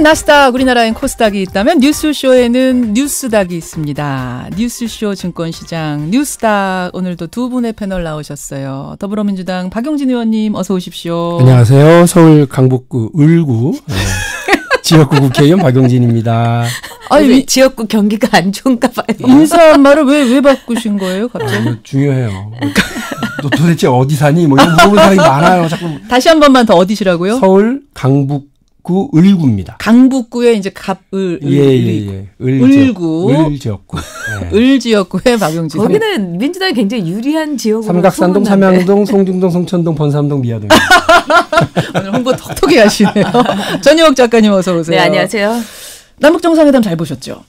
나스닥 우리나라엔 코스닥이 있다면 뉴스쇼에는 뉴스닥이 있습니다. 뉴스쇼 증권시장 뉴스닥 오늘도 두 분의 패널 나오셨어요. 더불어민주당 박용진 의원님 어서 오십시오. 안녕하세요. 서울 강북구 을구 지역구 국회의원 박용진입니다. 아니 지역구 경기가 안 좋은가 봐요. 인사말을 왜 바꾸신 거예요 갑자기? 중요해요. 너 도대체 어디 사니? 뭐 이런 물어보는 사람이 많아요. 자꾸. 다시 한 번만 더 어디시라고요? 서울 강북구 을구입니다. 강북구에 이제 갑을 예. 을구 을지역구. 네. 을지역구에 박용진. 거기는 민주당이 굉장히 유리한 지역으로 삼각산동, 소문난데. 삼양동, 송중동, 송천동, 번삼동, 미아동. 오늘 홍보 톡톡히 하시네요. 전유옥 작가님 어서 오세요. 네, 안녕하세요. 남북 정상회담 잘 보셨죠?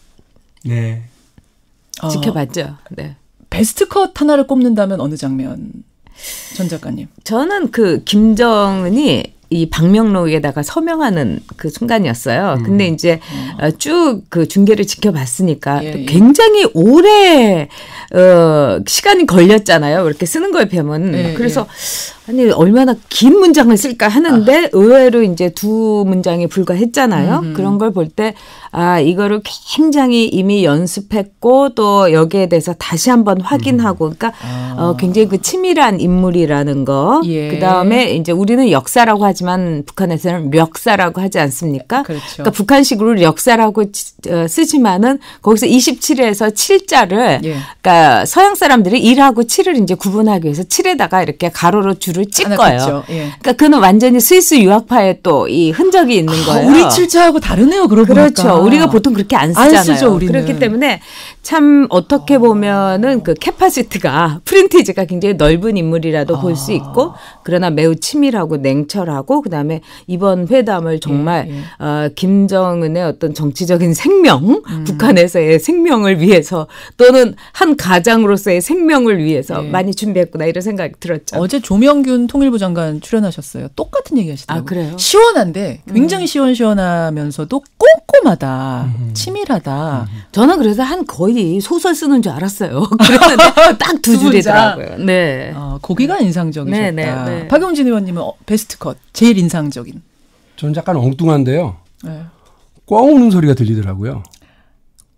네. 지켜봤죠. 네. 베스트 컷 하나를 꼽는다면 어느 장면? 전 작가님. 저는 그 김정은이 이 방명록에다가 서명하는 그 순간이었어요. 근데 이제 쭉 그 중계를 지켜봤으니까 예, 또 예. 굉장히 오래 시간이 걸렸잖아요. 이렇게 쓰는 거에 비하면. 예, 그래서 아니 얼마나 긴 문장을 쓸까 하는데 의외로 이제 두 문장에 불과했잖아요. 그런 걸 볼 때 아 이거를 굉장히 이미 연습했고 또 여기에 대해서 다시 한번 확인하고 그러니까 굉장히 그 치밀한 인물이라는 거. 예. 그다음에 이제 우리는 역사라고 하지만 북한에서는 멱사라고 하지 않습니까? 그렇죠. 그러니까 북한식으로 역사라고 쓰지만은 거기서 27에서 7자를 예. 그러니까 서양 사람들이 1하고 7을 이제 구분하기 위해서 7에다가 이렇게 가로로 줄을 찍어요. 그렇죠. 예. 그러니까 그는 완전히 스위스 유학파의 또 이 흔적이 있는 거예요. 우리 7자하고 다르네요. 그러고 그렇죠. 보니까. 우리가 보통 그렇게 안 쓰잖아요. 안 쓰죠, 우리는. 그렇기 때문에 참 어떻게 보면은 그 캐파시티가 프린티지가 굉장히 넓은 인물이라도 볼 수 있고 그러나 매우 치밀하고 냉철하고 그다음에 이번 회담을 정말 김정은의 어떤 정치적인 생명, 북한에서의 생명을 위해서 또는 한 가장으로서의 생명을 위해서 많이 준비했구나 이런 생각이 들었죠. 어제 조명균 통일부 장관 출연하셨어요. 똑같은 얘기 하시더라고요. 아, 그래요? 시원한데 굉장히 시원시원하면서도 꼼꼼하다. 치밀하다. 저는 그래서 한 거의 소설 쓰는 줄 알았어요. 그랬는데 딱 두 줄이더라고요. 네. 거기가 인상적이셨다. 네. 박용진 의원님은 베스트 컷 제일 인상적인. 저는 약간 엉뚱한데요. 네. 꽝 우는 소리가 들리더라고요.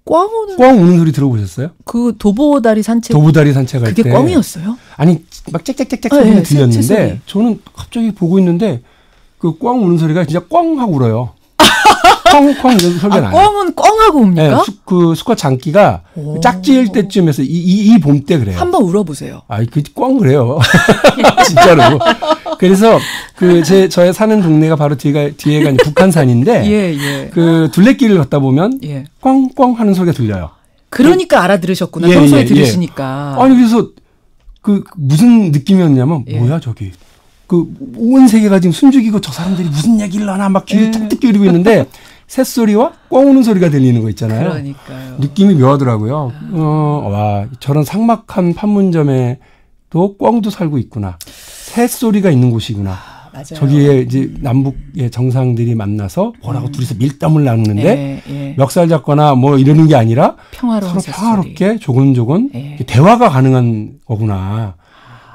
꽝은 우는 소리 들어보셨어요? 그 도보다리 산책. 도보다리 산책할 때. 그게 꽝이었어요? 아니 막 짹짹짹짹 소리가 네, 들렸는데 새소리. 저는 갑자기 보고 있는데 그 꽝 우는 소리가 진짜 꽝 하고 울어요. 쾅쾅 이런 소리가 나요. 꽝은 꽝하고 옵니까? 네, 그 수컷 장기가 짝지을 때쯤에서 이 봄 때 그래요. 한번 울어보세요. 꽝 그래요. 진짜로. 그래서 저의 사는 동네가 바로 뒤에가 이제 북한산인데 예. 그 둘레길을 걷다 보면 예. 꽝꽝 하는 소리가 들려요. 그러니까 알아들으셨구나. 예, 평소에 예, 들으시니까. 아니 그래서 그 무슨 느낌이었냐면 뭐야 저기. 그 온 세계가 지금 숨죽이고 저 사람들이 무슨 얘기를 하나 막 귀를 탁탁 기울이고 있는데 새소리와 꽝 우는 소리가 들리는 거 있잖아요. 그러니까요. 느낌이 묘하더라고요. 와 저런 삭막한 판문점에도 꽝도 살고 있구나. 새소리가 있는 곳이구나. 맞아요. 저기에 이제 남북의 정상들이 만나서 뭐라고 둘이서 밀담을 나누는데 예. 멱살 잡거나 뭐 이러는 게 아니라 평화로운 서로 평화롭게 조곤조곤 예. 대화가 가능한 거구나.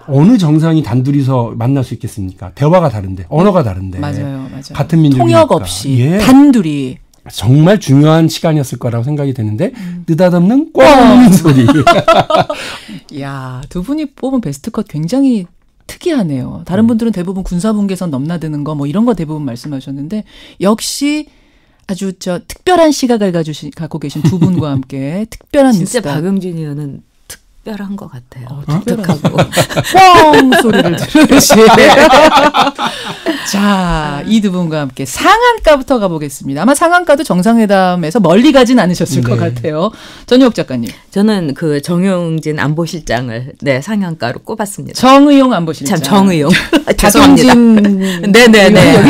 어느 정상이 단둘이서 만날 수 있겠습니까? 대화가 다른데 언어가 다른데 맞아요. 같은 민족이니까. 통역 없이 예. 단둘이. 정말 중요한 시간이었을 거라고 생각이 되는데 느닷없는 꽝 소리. 야, 두 분이 뽑은 베스트 컷 굉장히 특이하네요. 다른 분들은 대부분 군사분계선 넘나드는 거 뭐 이런 거 대부분 말씀하셨는데 역시 아주 특별한 시각을 갖고 계신 두 분과 함께 특별한 진짜 뉴스다. 박용진 의원은 특별한 것 같아요. 특별하고 꽝 소리를 들으시. 자, 이 두 분과 함께 상한가부터 가보겠습니다. 아마 상한가도 정상회담에서 멀리 가진 않으셨을 것 같아요. 전유옥 작가님. 저는 그 정용진 안보실장을 상한가로 꼽았습니다. 정의용 안보실장. 참 정의용. 죄송합니다. 네네네.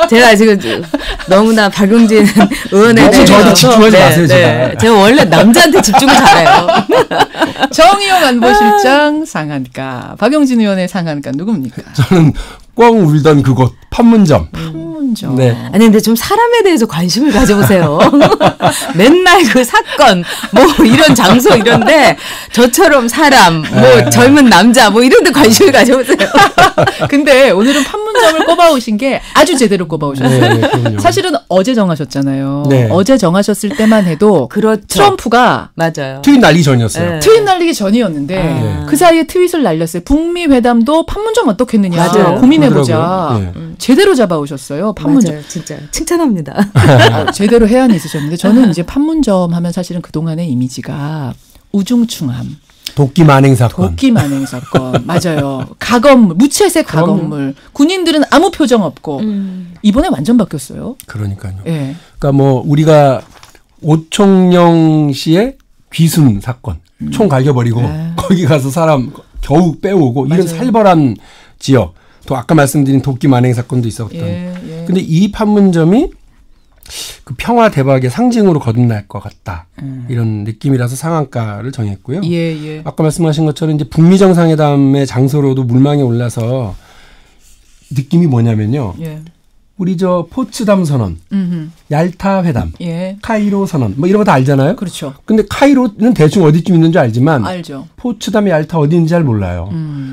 제가 지금 너무나 박용진 의원에 대해서 저한테 집중하지 마세요. 제가 원래 남자한테 집중을 잘해요. 정의용 안보실장 상한가. 박용진 의원의 상한가 누굽니까? 저는 꽝 울던 그곳 판문점. 판문점. 네. 아니 근데 좀 사람에 대해서 관심을 가져보세요. 맨날 그 사건 뭐 이런 장소 이런데 저처럼 사람 뭐 젊은 남자 뭐 이런 데 관심을 가져보세요. 근데 오늘은 판문점을 꼽아오신 게 아주 제대로 꼽아오셨어요. 네, 사실은 어제 정하셨잖아요. 네. 어제 정하셨을 때만 해도 그렇죠. 트럼프가 맞아요. 트윗 날리기 전이었어요. 네. 트윗 날리기 전이었는데 그 사이에 트윗을 날렸어요. 북미 회담도 판문점 어떻겠느냐 맞아요. 고민해보자. 네. 제대로 잡아오셨어요. 판문점. 맞아요. 진짜 칭찬합니다. 제대로 해안이 있으셨는데 저는 이제 판문점 하면 사실은 그동안의 이미지가 우중충함. 도끼 만행 사건. 도끼 만행 사건. 맞아요. 가검물, 무채색 가검물. 군인들은 아무 표정 없고. 이번에 완전 바뀌었어요. 그러니까요. 예. 그러니까 뭐 우리가 오총영 씨의 귀순 사건. 총 갈겨버리고 거기 가서 사람 겨우 빼오고 맞아요. 이런 살벌한 지역. 또 아까 말씀드린 도끼 만행 사건도 있었던. 예. 근데 이 판문점이 그 평화 대박의 상징으로 거듭날 것 같다. 이런 느낌이라서 상한가를 정했고요. 예. 아까 말씀하신 것처럼 이제 북미 정상회담의 장소로도 물망에 올라서 느낌이 뭐냐면요. 예. 우리 저 포츠담 선언, 얄타 회담, 예. 카이로 선언 뭐 이런 거 다 알잖아요. 그렇죠. 근데 카이로는 대충 어디쯤 있는 줄 알지만 알죠. 포츠담, 얄타 어디 있는지 잘 몰라요.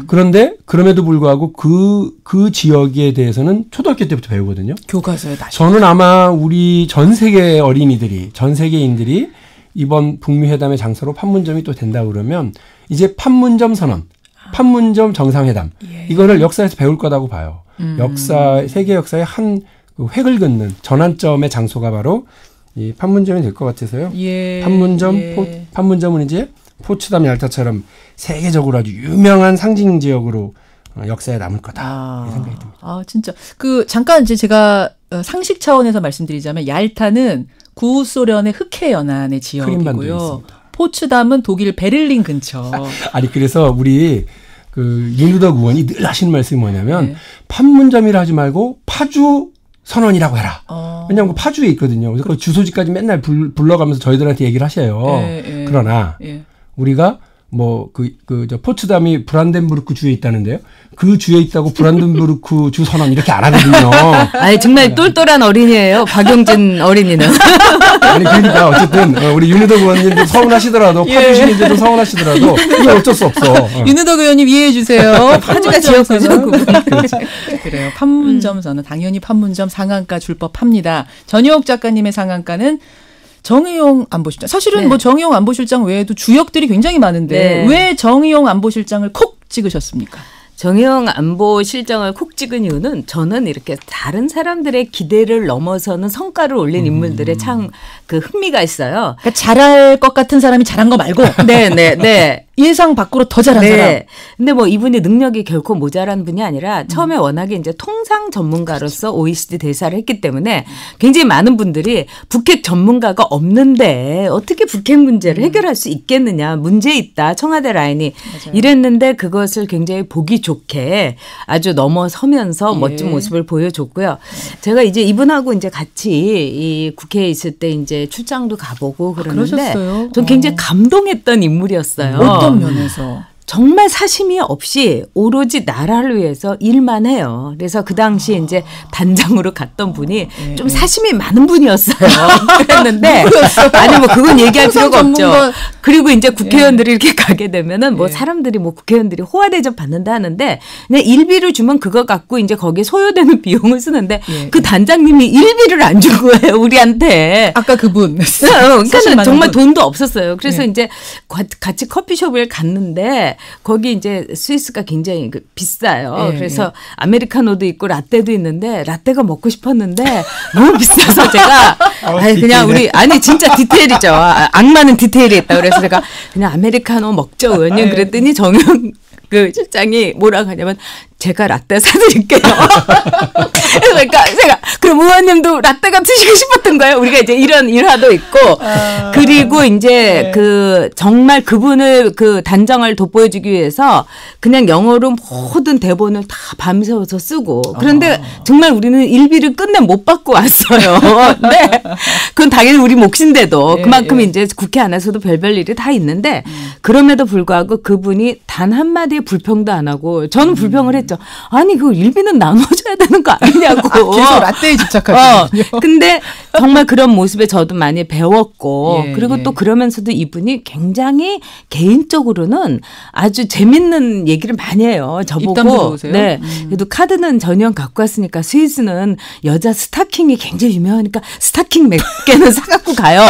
그런데 그럼에도 불구하고 그 지역에 대해서는 초등학교 때부터 배우거든요. 교과서에 다시. 저는 아마 우리 전 세계 어린이들이, 전 세계인들이 이번 북미 회담의 장소로 판문점이 또 된다 그러면 이제 판문점 선언, 판문점 정상회담 이거를 역사에서 배울 거라고 봐요. 세계 역사의 한 그 획을 긋는 전환점의 장소가 바로 이 판문점이 될 것 같아서요. 예. 판문점은 이제 포츠담 얄타처럼 세계적으로 아주 유명한 상징 지역으로 역사에 남을 거다. 이 생각이 듭니다. 진짜. 잠깐 이제 제가 상식 차원에서 말씀드리자면 얄타는 구소련의 흑해 연안의 크림반도에 지역이고요. 있습니다. 포츠담은 독일 베를린 근처. 아니 그래서 우리 그 윤우덕 의원이 늘 하시는 말씀이 뭐냐면 네. 판문점이라 하지 말고 파주 선언이라고 해라. 왜냐하면 파주에 있거든요. 그래서 그 주소지까지 맨날 불러가면서 저희들한테 얘기를 하셔요. 그러나 우리가 뭐 저 포츠담이 브란덴부르크 주에 있다는데요. 그 주에 있다고 브란덴부르크 주 선언 이렇게 안 하거든요. 아니 정말 똘똘한 어린이에요. 박용진 어린이는. 아니 그러니까 어쨌든 우리 윤우덕 의원님도 서운하시더라도 파주 시민들도 서운하시더라도 이건 어쩔 수 없어. 윤우덕 의원님 이해해 주세요. 파주가 지역구죠. 그래요. 판문점 선언 당연히 판문점 상한가 줄 법합니다. 전효옥 작가님의 상한가는 정의용 안보실장. 사실은 뭐 정의용 안보실장 외에도 주역들이 굉장히 많은데 왜 정의용 안보실장을 콕 찍으셨습니까? 정의용 안보실장을 콕 찍은 이유는 저는 이렇게 다른 사람들의 기대를 넘어서는 성과를 올린 인물들의 참 그 흥미가 있어요. 그러니까 잘할 것 같은 사람이 잘한 거 말고. 네. 예상 밖으로 더 잘한 사람. 근데 뭐 이분이 능력이 결코 모자란 분이 아니라 처음에 워낙에 이제 통상 전문가로서 OECD 대사를 했기 때문에 굉장히 많은 분들이 북핵 전문가가 없는데 어떻게 북핵 문제를 해결할 수 있겠느냐. 문제 있다. 청와대 라인이. 맞아요. 이랬는데 그것을 굉장히 보기 좋게 아주 넘어서면서 멋진 모습을 보여줬고요. 제가 이제 이분하고 이제 같이 이 국회에 있을 때 이제 출장도 가보고 그러는데 전 굉장히 감동했던 인물이었어요. 어떤 면에서? 정말 사심이 없이 오로지 나라를 위해서 일만 해요. 그래서 그 당시 이제 단장으로 갔던 분이 좀 사심이 많은 분이었어요. 그랬는데 아니 뭐 그건 얘기할 필요가 없죠. 그리고 이제 국회의원들이 이렇게 가게 되면은 뭐 사람들이 뭐 국회의원들이 호화 대접 받는다 하는데 그냥 일비를 주면 그거 갖고 이제 거기에 소요되는 비용을 쓰는데 그 단장님이 일비를 안 준 거예요 우리한테. 아까 그분. 그러니까 정말 돈도 없었어요. 그래서 이제 같이 커피숍을 갔는데. 거기 이제 스위스가 굉장히 비싸요. 그래서 아메리카노도 있고 라떼도 있는데 라떼가 먹고 싶었는데 너무 비싸서 제가 그냥 진짜 디테일이죠. 악마는 디테일이 있다. 그래서 제가 그냥 아메리카노 먹죠 의원님 그랬더니 정영 그 실장이 뭐라고 하냐면 제가 라떼 사드릴게요. 그러니까 제가 그럼 의원님도 라떼가 드시고 싶었던 거예요. 우리가 이제 이런 일화도 있고 그리고 이제 그 정말 그분을 그 단정을 돋보여주기 위해서 그냥 영어로 모든 대본을 다 밤새워서 쓰고 그런데 정말 우리는 일비를 끝내 못 받고 왔어요. 네. 그건 당연히 우리 몫인데도 그만큼 이제 국회 안에서도 별별 일이 다 있는데 그럼에도 불구하고 그분이 단 한마디의 불평도 안 하고 저는 불평을 했죠. 거죠. 아니 그 일비는 나눠줘야 되는 거 아니냐고. 계속 라떼에 집착하시거든요. 근데 정말 그런 모습에 저도 많이 배웠고 예, 그리고 예. 또 그러면서도 이분이 굉장히 개인적으로는 아주 재밌는 얘기를 많이 해요. 입담도 저보고. 좋으세요? 네. 그래도 카드는 전혀 갖고 왔으니까 스위스는 여자 스타킹이 굉장히 유명하니까 스타킹 몇 개는 사갖고 가요.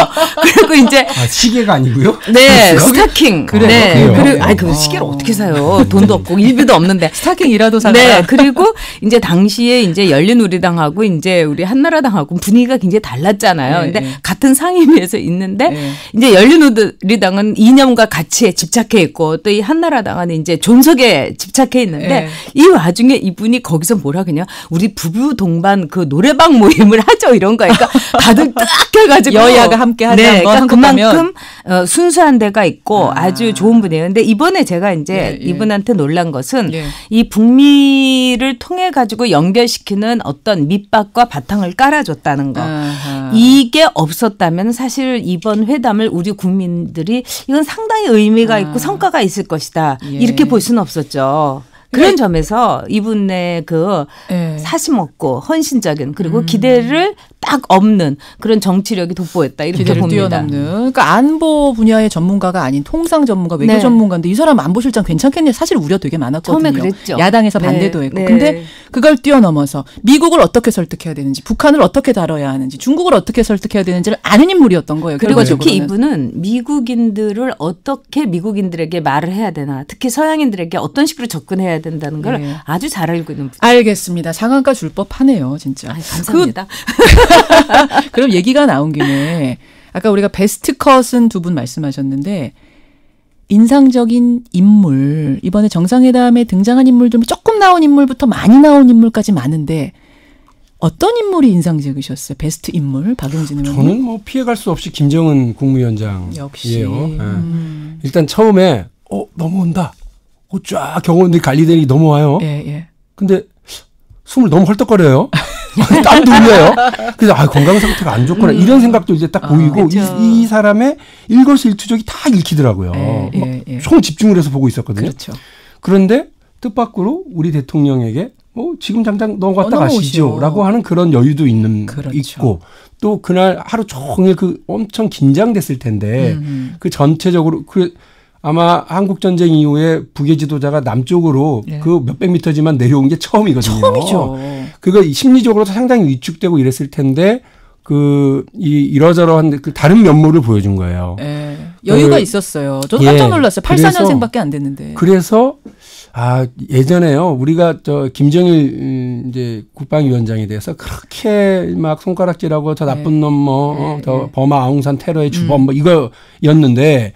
그리고 이제 시계가 아니고요? 네, 그래서? 스타킹. 그래요? 네. 그래요? 아니, 그 시계를 어떻게 사요? 돈도 없고, 일비도 없는데. 스타킹이라도 사가라. 네. 그리고 이제 당시에 이제 열린우리당하고 이제 우리 한나라당하고 분위기가 굉장히 달랐잖아요. 네, 근데 네. 같은 상임위에서 있는데 네. 이제 열린우리당은 이념과 가치에 집착해 있고 또 이 한나라당은 이제 존속에 집착해 있는데 네. 이 와중에 이분이 거기서 뭐라 그냥 우리 부부 동반 그 노래방 모임을 하죠 이런 거. 그러니까 다들 딱 해가지고 여야가 함께 하자 네, 한번 그러니까 한국 그만큼 순수한 데가 있고 아주 좋은 분이에요. 근데 이번에 제가 이제 예, 예. 이분한테 놀란 것은 예. 이 북미를 통해 가지고 연결시키는 어떤 밑밥과 바탕을 깔아줬다는 거. 아하. 이게 없었다면 사실 이번 회담을 우리 국민들이 이건 상당히 의미가 있고 성과가 있을 것이다. 예. 이렇게 볼 수는 없었죠. 그런 점에서 이분의 그 예. 사심 없고 헌신적인 그리고 기대를 딱 없는 그런 정치력이 돋보였다 이렇게 기대를 봅니다. 뛰어넘는. 그러니까 안보 분야의 전문가가 아닌 통상 전문가, 외교 네. 전문가인데 이 사람 안보실장 괜찮겠냐? 사실 우려 되게 많았거든요. 처음에 그랬죠. 야당에서 네. 반대도 했고. 네. 근데 그걸 뛰어넘어서 미국을 어떻게 설득해야 되는지, 북한을 어떻게 다뤄야 하는지, 중국을 어떻게 설득해야 되는지를 아는 인물이었던 거예요. 그리고 결과적으로는. 특히 이분은 미국인들을 어떻게 미국인들에게 말을 해야 되나 특히 서양인들에게 어떤 식으로 접근해야 된다는 걸 네. 아주 잘 알고 있는 분. 알겠습니다. 상한가 줄 법하네요, 진짜. 아, 감사합니다. 그럼 얘기가 나온 김에 아까 우리가 베스트 컷은 두 분 말씀하셨는데 인상적인 인물, 이번에 정상회담에 등장한 인물 중 조금 나온 인물부터 많이 나온 인물까지 많은데 어떤 인물이 인상적이셨어요? 베스트 인물 박용진 의원님. 저는 뭐 피해갈 수 없이 김정은 국무위원장이에요. 역시. 예. 일단 처음에 넘어온다. 쫙 경호원들이 관리대이 넘어와요. 예, 예. 근데 숨을 너무 헐떡거려요. 땀도 흘려요. 그래서 건강 상태가 안 좋구나 이런 생각도 이제 딱 보이고 그렇죠. 이 사람의 일거수일투족이 다 읽히더라고요. 예. 총 집중을 해서 보고 있었거든요. 그렇죠. 그런데 뜻밖으로 우리 대통령에게 지금 당장 넘어갔다 넘어오시오. 가시죠라고 하는 그런 여유도 그렇죠. 있고 또 그날 하루 종일 엄청 긴장됐을 텐데 그 전체적으로 아마 한국 전쟁 이후에 북의 지도자가 남쪽으로 예. 그 몇백 미터지만 내려온 게 처음이거든요. 처음이죠. 그거 심리적으로 상당히 위축되고 이랬을 텐데 이러저러한 그 다른 면모를 보여준 거예요. 예. 여유가 있었어요. 저도 예. 깜짝 놀랐어요. 그래서 84년생밖에 안 됐는데. 그래서 예전에요. 우리가 김정일 이제 국방위원장에 대해서 그렇게 막 손가락질하고 저 나쁜 놈 저 버마 아웅산 테러의 주범 이거였는데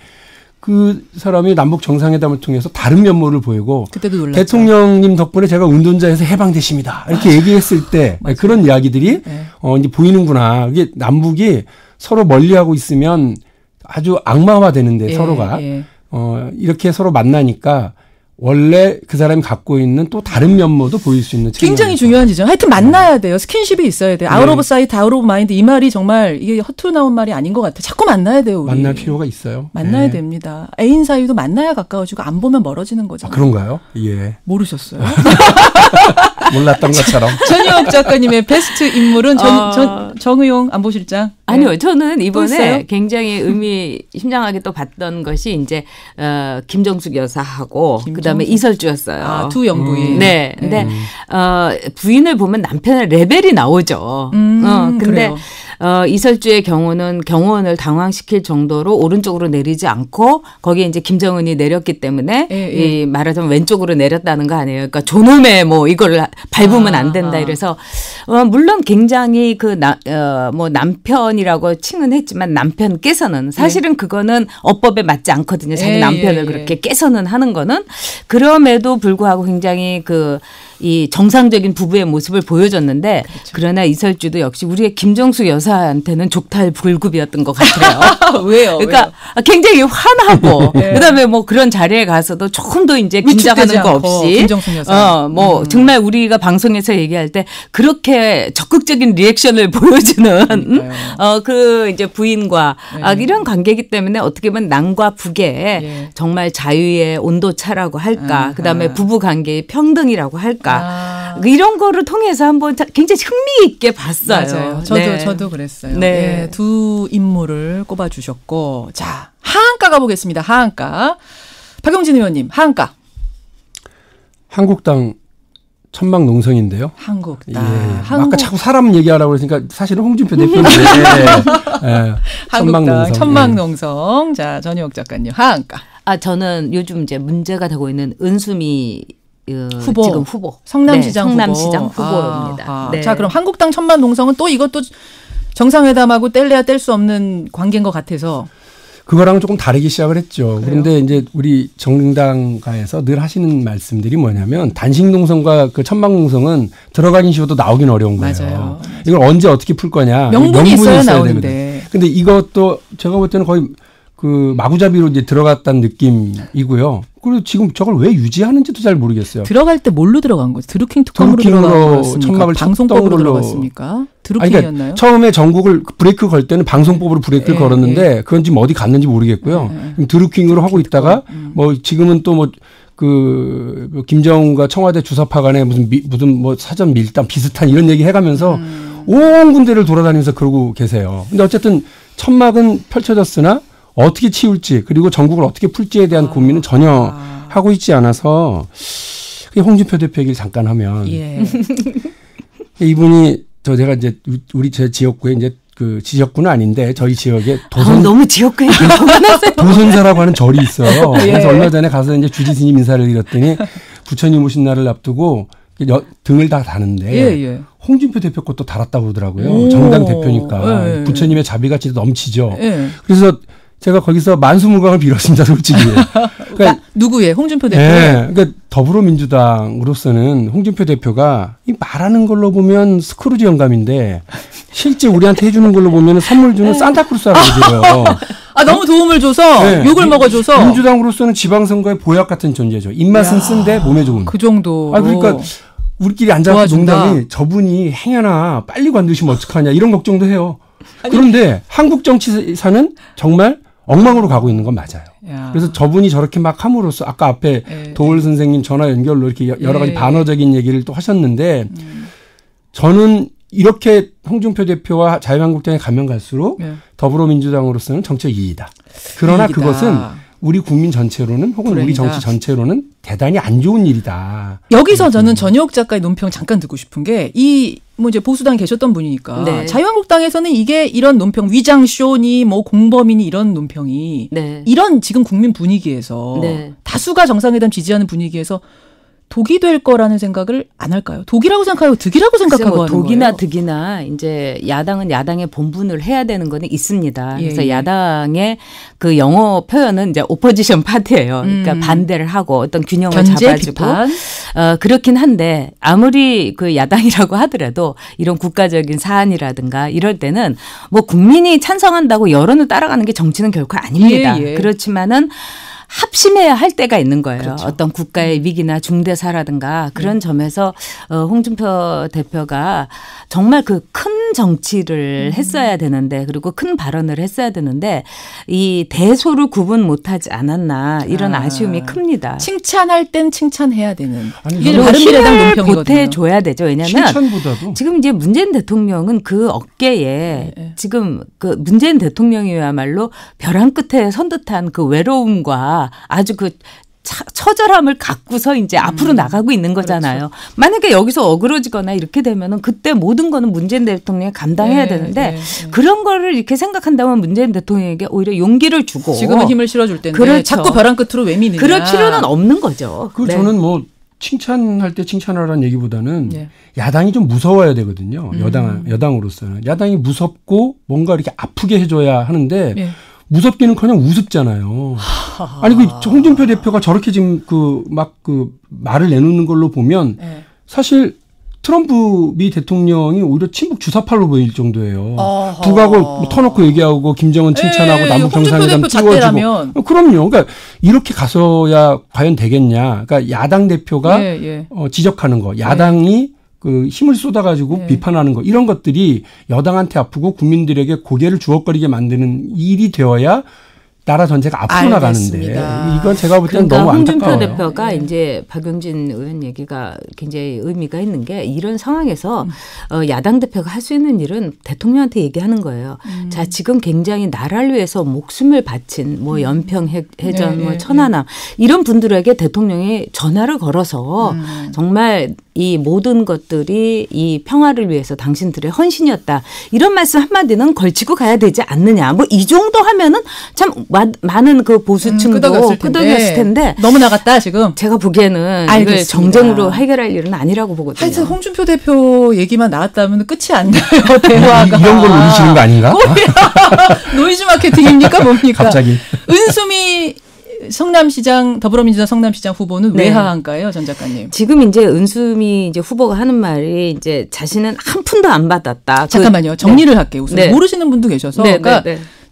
그 사람이 남북 정상회담을 통해서 다른 면모를 보이고 그때도 놀랐죠. 대통령님 덕분에 제가 운동자에서 해방되십니다. 이렇게 얘기했을 때 그런 이야기들이 네. 이제 보이는구나. 이게 남북이 서로 멀리하고 있으면 아주 악마화되는데 서로가 이렇게 서로 만나니까 원래 그 사람이 갖고 있는 또 다른 면모도 보일 수 있는 굉장히 중요한 지점. 하여튼 만나야 돼요. 스킨십이 있어야 돼요. 아웃 오브 사이트, 아웃 오브 마인드 이 말이 정말 이게 허투루 나온 말이 아닌 것 같아요. 자꾸 만나야 돼요. 우리. 만날 필요가 있어요. 만나야 네. 됩니다. 애인 사이도 만나야 가까워지고 안 보면 멀어지는 거잖아요. 그런가요? 예. 모르셨어요? 몰랐던 것처럼. 전유옥 작가님의 베스트 인물은 정의용 안보실장. 아니요, 네. 저는 또 이번에 있어요? 굉장히 의미심장하게 또 봤던 것이 이제 김정숙 여사하고 그다음에 이설주였어요. 두 영부인. 네, 근데 부인을 보면 남편의 레벨이 나오죠. 근데 그래요. 이설주의 경우는 경호원을 당황시킬 정도로 오른쪽으로 내리지 않고 거기에 이제 김정은이 내렸기 때문에 이 말하자면 왼쪽으로 내렸다는 거 아니에요. 그러니까 존엄에 이걸 밟으면 안 된다. 이래서 물론 굉장히 남편이라고 칭은 했지만 남편께서는 사실은 그거는 어법에 맞지 않거든요. 자기 남편을 그렇게 깨서는 하는 거는 그럼에도 불구하고 굉장히 이 정상적인 부부의 모습을 보여줬는데 그렇죠. 그러나 이설주도 역시 우리의 김정숙 여사한테는 족탈불급이었던 것 같아요. 왜요? 그러니까 왜요? 굉장히 화나고 네. 그다음에 뭐 그런 자리에 가서도 조금 더 이제 긴장하는 거 없이 김정숙 여사. 정말 우리가 방송에서 얘기할 때 그렇게 적극적인 리액션을 보여주는 그 이제 부인과 이런 관계이기 때문에 어떻게 보면 남과 북의 정말 자유의 온도차라고 할까, 그다음에 부부 관계의 평등이라고 할까 이런 거를 통해서 한번 굉장히 흥미 있게 봤어요. 맞아요. 저도 그랬어요. 네. 두 인물을 꼽아주셨고, 자 하한가 가보겠습니다. 하한가. 박용진 의원님, 하한가. 한국당 천막농성인데요. 한국당. 예. 아까 자꾸 사람 얘기하라고 그러니까 사실은 홍준표 대표인데. 예. 한국당 천막농성. 자, 전희옥 작가님, 하한가. 저는 요즘 이제 문제가 되고 있는 은수미 후보. 지금 후보. 성남시장 후보입니다. 네. 자, 그럼 한국당 천막농성은 또 이것도 정상회담하고 뗄래야 뗄 수 없는 관계인 것 같아서. 그거랑 조금 다르게 시작을 했죠. 그래요? 그런데 이제 우리 정당가에서 늘 하시는 말씀들이 뭐냐면 단식농성과 그 천막농성은 들어가긴 쉬워도 나오긴 어려운 거예요. 맞아요. 이걸 언제 어떻게 풀 거냐. 명분이 있어야 나오는데. 근데 이것도 제가 볼 때는 거의 그 마구잡이로 이제 들어갔다는 느낌이고요. 그리고 지금 저걸 왜 유지하는지도 잘 모르겠어요. 들어갈 때 뭘로 들어간 거죠? 드루킹 특검으로 들어간 거였습니까? 천막을 방송법으로 들어갔습니까? 드루킹이었나요? 그러니까 처음에 전국을 브레이크 걸 때는 방송법으로 브레이크를 걸었는데 그건 지금 어디 갔는지 모르겠고요. 드루킹으로 하고 있다가 뭐 지금은 또 뭐 그 김정은과 청와대 주사파 간에 무슨 뭐 사전 밀당 비슷한 이런 얘기 해가면서 온 군데를 돌아다니면서 그러고 계세요. 근데 어쨌든 천막은 펼쳐졌으나 어떻게 치울지 그리고 전국을 어떻게 풀지에 대한 고민은 전혀 하고 있지 않아서 홍준표 대표 얘기를 잠깐 하면 이분이 제가 이제 우리 제 지역구에 이제 그 지역구는 아닌데 저희 지역에 너무 지역구 얘기 그만하세요. 도선사라고 하는 절이 있어요. 그래서 얼마 전에 가서 이제 주지스님 인사를 드렸더니 부처님 오신 날을 앞두고 등을 다 다는데 홍준표 대표 것도 달았다고 그러더라고요. 정당 대표니까 부처님의 자비같이 넘치죠. 그래서 제가 거기서 만수무강을 빌었습니다, 솔직히. 그러니까 누구의? 홍준표 대표? 네. 그러니까 더불어민주당으로서는 홍준표 대표가 이 말하는 걸로 보면 스크루지 영감인데 실제 우리한테 해주는 걸로 보면 선물 주는 산타크루스라고 그러더라고요. 너무 도움을 줘서 욕을 먹어줘서. 민주당으로서는 지방선거의 보약 같은 존재죠. 입맛은 쓴데 몸에 좋은. 그 정도. 그러니까 우리끼리 앉아서 농담이 저분이 행여나 빨리 관두시면 어떡하냐 이런 걱정도 해요. 그런데 한국 정치사는 정말 엉망으로 가고 있는 건 맞아요. 그래서 저분이 저렇게 막 함으로써 아까 앞에 도울 선생님 전화 연결로 이렇게 여러 가지 반어적인 얘기를 또 하셨는데 저는 이렇게 홍준표 대표와 자유한국당에 가면 갈수록 더불어민주당으로서는 정치적 이익이다. 그러나 이익이다. 그것은 우리 국민 전체로는 혹은 불행이다. 우리 정치 전체로는 대단히 안 좋은 일이다. 여기서 저는 전희옥 작가의 논평 잠깐 듣고 싶은 게 뭐 이제 보수당에 계셨던 분이니까 자유한국당에서는 이게 이런 논평 위장쇼니 뭐 공범이니 이런 논평이 이런 지금 국민 분위기에서 다수가 정상회담 지지하는 분위기에서 독이 될 거라는 생각을 안 할까요? 독이라고 생각하고 득이라고 생각하고 뭐 하는 독이나 거예요. 득이나 이제 야당은 야당의 본분을 해야 되는 거는 있습니다. 그래서 야당의 그 영어 표현은 이제 오포지션 파티예요. 그러니까 반대를 하고 어떤 균형을 견제, 잡아주고 비판. 그렇긴 한데 아무리 그 야당이라고 하더라도 이런 국가적인 사안이라든가 이럴 때는 뭐 국민이 찬성한다고 여론을 따라가는 게 정치는 결코 아닙니다. 그렇지만은 합심해야 할 때가 있는 거예요. 그렇죠. 어떤 국가의 위기나 중대사라든가 그런 점에서 홍준표 대표가 정말 그 큰 정치를 했어야 되는데 그리고 큰 발언을 했어야 되는데 이 대소를 구분 못하지 않았나 이런 아쉬움이 큽니다. 칭찬할 땐 칭찬해야 되는. 이게 바른미래당 논평이거든요. 보태줘야 되죠. 왜냐하면 칭찬보다도. 지금 이제 문재인 대통령은 그 어깨에 지금 그 문재인 대통령이야말로 벼랑 끝에 선 듯한 그 외로움과 아주 그 처절함을 갖고서 이제 앞으로 나가고 있는 거잖아요. 그렇죠. 만약에 여기서 어그러지거나 이렇게 되면은 그때 모든 거는 문재인 대통령이 감당해야 되는데 그런 거를 이렇게 생각한다면 문재인 대통령에게 오히려 용기를 주고 지금은 힘을 실어줄 텐데 그렇죠. 자꾸 벼랑 끝으로 왜 미느냐. 그럴 필요는 없는 거죠. 저는 뭐 칭찬할 때 칭찬하라는 얘기보다는 야당이 좀 무서워야 되거든요. 여당으로서는. 야당이 무섭고 뭔가 이렇게 아프게 해줘야 하는데 무섭기는커녕 우습잖아요. 아니 그 홍준표 대표가 저렇게 지금 그 말을 내놓는 걸로 보면 사실 트럼프 미 대통령이 오히려 친북 주사파로 보일 정도예요. 어허. 북하고 뭐 터놓고 얘기하고 김정은 칭찬하고 남북 정상회담 찍어주고. 그럼요. 그러니까 이렇게 가서야 과연 되겠냐. 그러니까 야당 대표가 지적하는 거, 야당이 그 힘을 쏟아가지고 비판하는 거, 이런 것들이 여당한테 아프고 국민들에게 고개를 주걱거리게 만드는 일이 되어야 나라 전체가 앞으로 나가는데, 이건 제가 볼 때는 그러니까 너무 홍준표 안타까워요. 대표가 이제 박용진 의원 얘기가 굉장히 의미가 있는 게, 이런 상황에서 야당 대표가 할 수 있는 일은 대통령한테 얘기하는 거예요. 자, 지금 굉장히 나라를 위해서 목숨을 바친 뭐 연평 해전, 뭐 천안함 이런 분들에게 대통령이 전화를 걸어서 정말 이 모든 것들이 이 평화를 위해서 당신들의 헌신이었다, 이런 말씀 한마디는 걸치고 가야 되지 않느냐. 뭐 이 정도 하면은 참 많은 그 보수층도 끄덕였을 텐데 너무 나갔다 지금. 제가 보기에는 이걸 정쟁으로 해결할 일은 아니라고 보거든요. 하여튼 홍준표 대표 얘기만 나왔다면 끝이 안 나요. 대화가. 이런 걸 노리시는 거 아닌가? 노이즈 마케팅입니까 뭡니까? 갑자기. 은수미 성남시장, 더불어민주당 성남시장 후보는 왜 하한가요, 전 작가님? 지금 이제 은수미 이제 후보가 하는 말이, 이제 자신은 한 푼도 안 받았다. 잠깐만요. 정리를 할게요. 우선 모르시는 분도 계셔서. 그러니까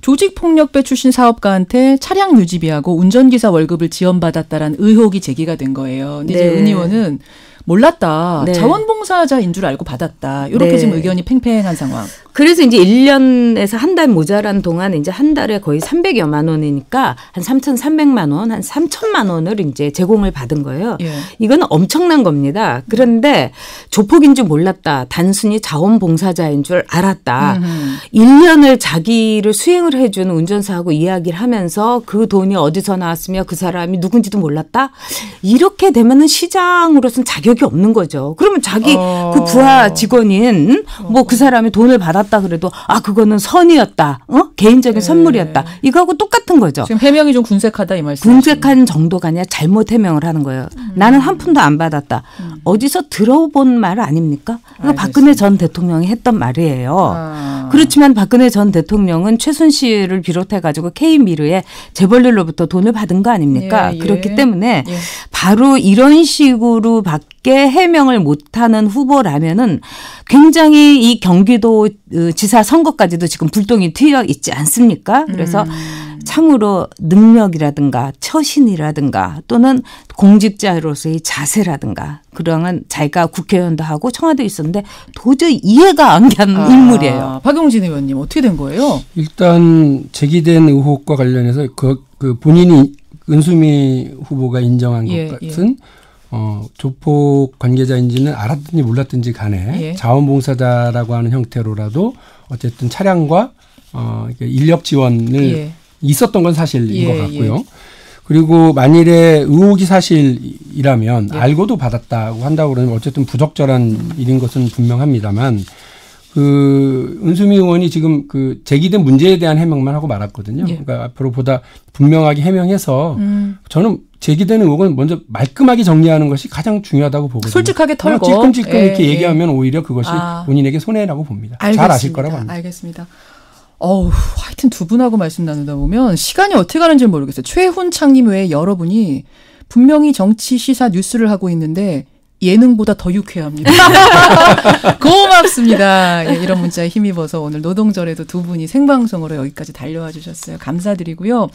조직폭력배 출신 사업가한테 차량 유지비하고 운전기사 월급을 지원받았다라는 의혹이 제기가 된 거예요. 근데 이제 은 의원은 몰랐다. 자원봉사자인 줄 알고 받았다. 이렇게 지금 의견이 팽팽한 상황. 그래서 이제 1년에서 한 달 모자란 동안 이제 한 달에 거의 300여만 원이니까 한 3,300만 원, 한 3천만 원을 이제 제공을 받은 거예요. 이건 엄청난 겁니다. 그런데 조폭인 줄 몰랐다. 단순히 자원봉사자인 줄 알았다. 1년을 자기를 수행을 해준 운전사하고 이야기를 하면서 그 돈이 어디서 나왔으며 그 사람이 누군지도 몰랐다. 이렇게 되면은 시장으로서는 자격이 없는 거죠. 그러면 자기 그 부하 직원인 뭐 그 사람이 돈을 받았다 그래도 그거는 선이었다. 개인적인 선물이었다. 이거하고 똑같은 거죠. 지금 해명이 좀 군색하다 이 말씀. 군색한 정도가 아니라 잘못 해명을 하는 거예요. 나는 한 푼도 안 받았다. 어디서 들어본 말 아닙니까? 박근혜 전 대통령이 했던 말이에요. 그렇지만 박근혜 전 대통령은 최순실을 비롯해가지고 K미르의 재벌들로부터 돈을 받은 거 아닙니까? 그렇기 때문에 바로 이런 식으로 밖에 해명을 못하는 후보라면은 굉장히 이 경기도 지사 선거까지도 지금 불똥이 튀어 있지 않습니까? 그래서 참으로 능력이라든가 처신이라든가 또는 공직자로서의 자세라든가 그러한 자기가 국회의원도 하고 청와대에 있었는데 도저히 이해가 안 가는 인물이에요. 박용진 의원님 어떻게 된 거예요? 일단 제기된 의혹과 관련해서 그 본인이 은수미 후보가 인정한 것 같은 조폭 관계자인지는 알았든지 몰랐든지 간에 자원봉사자라고 하는 형태로라도 어쨌든 차량과 인력 지원을 있었던 건 사실인 것 같고요. 그리고 만일에 의혹이 사실이라면 알고도 받았다고 한다고 그러면 어쨌든 부적절한 일인 것은 분명합니다만, 그 은수미 의원이 지금 그 제기된 문제에 대한 해명만 하고 말았거든요. 그러니까 앞으로 보다 분명하게 해명해서 저는 제기되는 의혹은 먼저 말끔하게 정리하는 것이 가장 중요하다고 보거든요. 솔직하게 털고 찔끔찔끔 이렇게 얘기하면 오히려 그것이 본인에게 손해라고 봅니다. 알겠습니다. 잘 아실 거라고 합니다. 알겠습니다. 하여튼 두 분하고 말씀 나누다 보면 시간이 어떻게 가는지 모르겠어요. 최훈창님 외에 여러분이 분명히 정치, 시사, 뉴스를 하고 있는데 예능보다 더 유쾌합니다. 고맙습니다. 이런 문자에 힘입어서 오늘 노동절에도 두 분이 생방송으로 여기까지 달려와 주셨어요. 감사드리고요.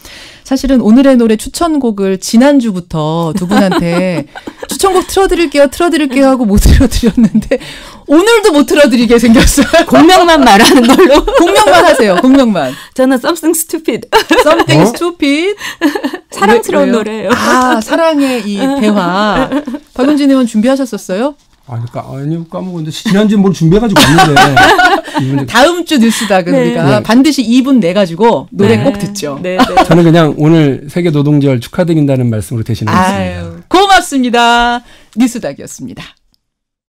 사실은 오늘의 노래 추천곡을 지난주부터 두 분한테 추천곡 틀어드릴게요 하고 못 틀어드렸는데 오늘도 못 틀어드리게 생겼어요. 공명만 말하는 걸로. 공명만 하세요. 공명만. 저는 Something Stupid. Something Stupid. 사랑스러운 노래예요. 사랑의 이 대화. 박용진 의원 준비하셨었어요? 아니요, 까먹었는데 지난주에 뭘 준비해가지고 왔는데. 다음 주 뉴스닥은 우리가 반드시 2분 내가지고 노래 꼭 듣죠. 저는 그냥 오늘 세계 노동절 축하드린다는 말씀으로 대신하겠습니다. 고맙습니다. 뉴스닥이었습니다.